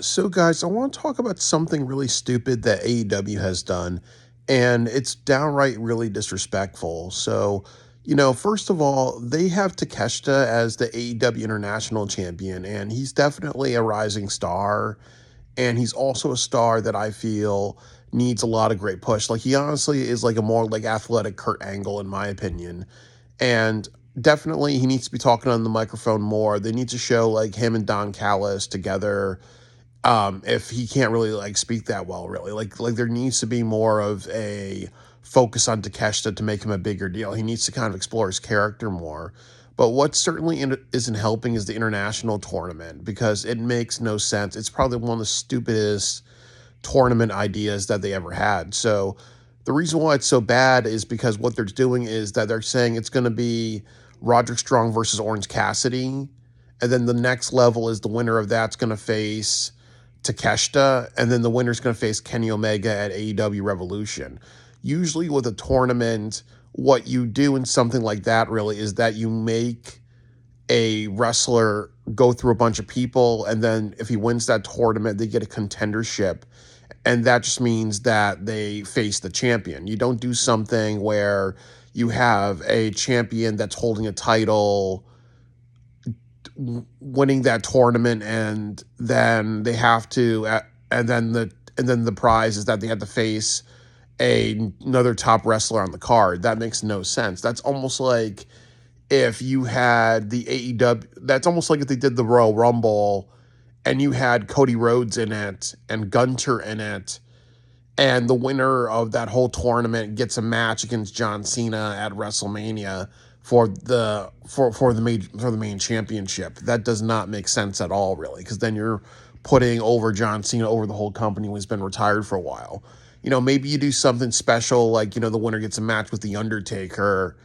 So, guys, I want to talk about something really stupid that AEW has done, and it's downright really disrespectful. First of all, they have Takeshita as the AEW International Champion, and he's definitely a rising star, and he's also a star that I feel needs a lot of great push. Like, he honestly is like a more like athletic Kurt Angle, in my opinion, and definitely he needs to be talking on the microphone more. They need to show like him and Don Callis together if he can't really like speak that well, really. Like there needs to be more of a focus on Takeshita to make him a bigger deal. He needs to kind of explore his character more. But what certainly isn't helping is the international tournament because it makes no sense. It's probably one of the stupidest tournament ideas that they ever had. So the reason why it's so bad is because what they're doing is that they're saying it's going to be Roderick Strong versus Orange Cassidy, and then the next level is the winner of that's going to face Takeshita, and then the winner's going to face Kenny Omega at AEW Revolution. Usually with a tournament, what you do in something like that really is that you make a wrestler go through a bunch of people, and then if he wins that tournament, they get a contendership, and that just means that they face the champion. You don't do something where you have a champion that's holding a title winning that tournament, and then they have to and then the prize is that they have to face another top wrestler on the card. That makes no sense. That's almost like if you had the AEW, that's almost like if they did the Royal Rumble and you had Cody Rhodes in it and Gunter in it, and the winner of that whole tournament gets a match against John Cena at WrestleMania for the main championship. That does not make sense at all, really, because then you're putting over John Cena over the whole company who's been retired for a while. Maybe you do something special like the winner gets a match with the Undertaker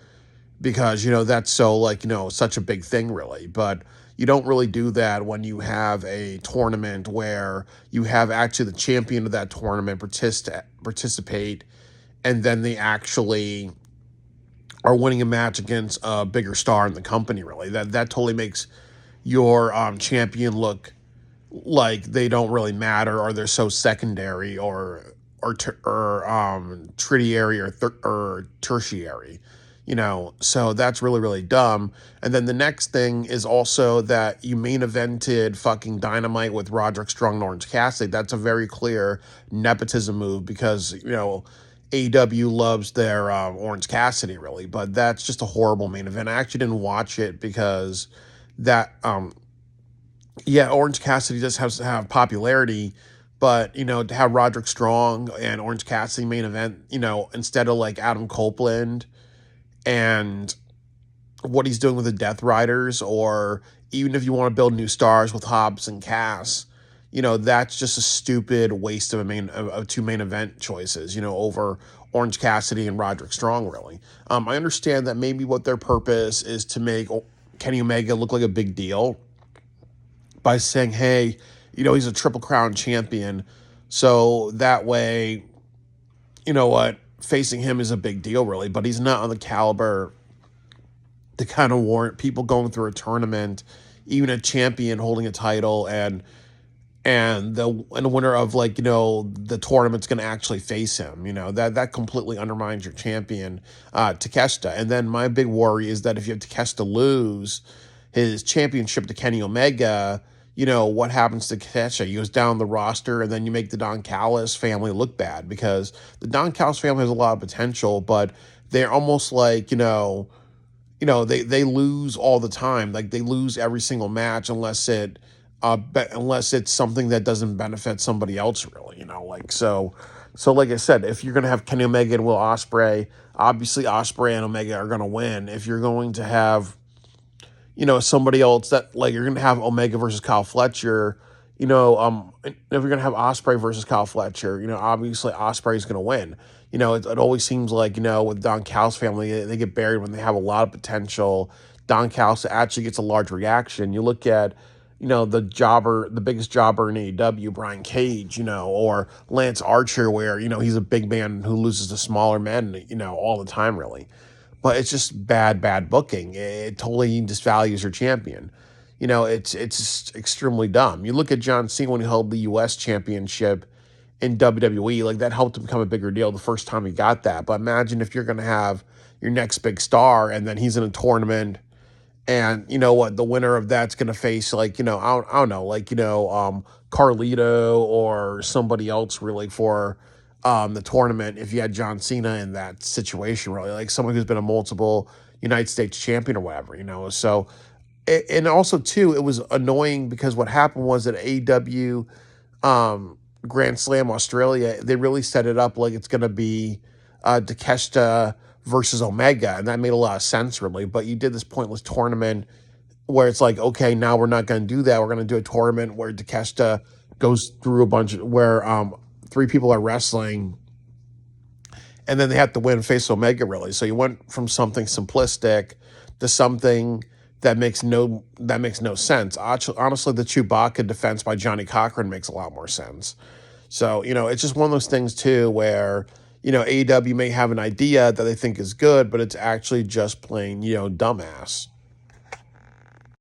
because that's so such a big thing, really. But you don't really do that when you have a tournament where you have actually the champion of that tournament participate, and then they actually are winning a match against a bigger star in the company. Really, that totally makes your champion look like they don't really matter, or they're so secondary, or tertiary, or tertiary. So that's really, really dumb. And then the next thing is also that you main evented fucking Dynamite with Roderick Strong and Orange Cassidy. That's a very clear nepotism move because, AEW loves their Orange Cassidy, really. But that's just a horrible main event. I actually didn't watch it because Orange Cassidy does have popularity, but, to have Roderick Strong and Orange Cassidy main event, instead of like Adam Copeland and what he's doing with the Death Riders, or even if you want to build new stars with Hobbs and Cass, that's just a stupid waste of two main event choices, over Orange Cassidy and Roderick Strong, really. I understand that maybe what their purpose is to make Kenny Omega look like a big deal by saying, hey, he's a Triple Crown champion, so that way, facing him is a big deal, really, but he's not on the caliber to kind of warrant people going through a tournament, even a champion holding a title, and the winner of the tournament's going to actually face him. That completely undermines your champion, Takeshita. And then my big worry is that if you have Takeshita lose his championship to Kenny Omega, what happens to Takeshita? He goes down the roster, and then you make the Don Callis family look bad because the Don Callis family has a lot of potential, but they're almost like, they lose all the time. Like they lose every single match unless it's something that doesn't benefit somebody else, really. So like I said, if you're gonna have Kenny Omega and Will Ospreay, obviously Ospreay and Omega are gonna win. If you're going to have somebody else that you're going to have Omega versus Kyle Fletcher, if you're going to have Ospreay versus Kyle Fletcher, obviously Ospreay is going to win. It always seems like, with Don Callis family, they get buried when they have a lot of potential. Don Callis actually gets a large reaction. You look at, the biggest jobber in AEW, Brian Cage, or Lance Archer, where, he's a big man who loses to smaller men, all the time, really. But it's just bad booking. It totally disvalues your champion. it's extremely dumb. You look at John Cena when he held the U.S. Championship in WWE, like that helped him become a bigger deal the first time he got that. But imagine if you're going to have your next big star and then he's in a tournament and you know what, the winner of that's going to face like, I don't know, like, Carlito or somebody else really for the tournament if you had John Cena in that situation, really, like someone who's been a multiple United States champion or whatever. So, and also too, it was annoying because what happened was that AEW Grand Slam Australia, they really set it up like it's going to be Takeshita versus Omega, and that made a lot of sense, really. But you did this pointless tournament where it's like, okay, now we're not going to do that. We're going to do a tournament where Takeshita goes through a bunch of where three people are wrestling, and then they have to win face Omega, really. So you went from something simplistic to something that makes no sense. Honestly, the Chewbacca defense by Johnny Cochran makes a lot more sense. So, it's just one of those things too where, AEW may have an idea that they think is good, but it's actually just plain, dumbass.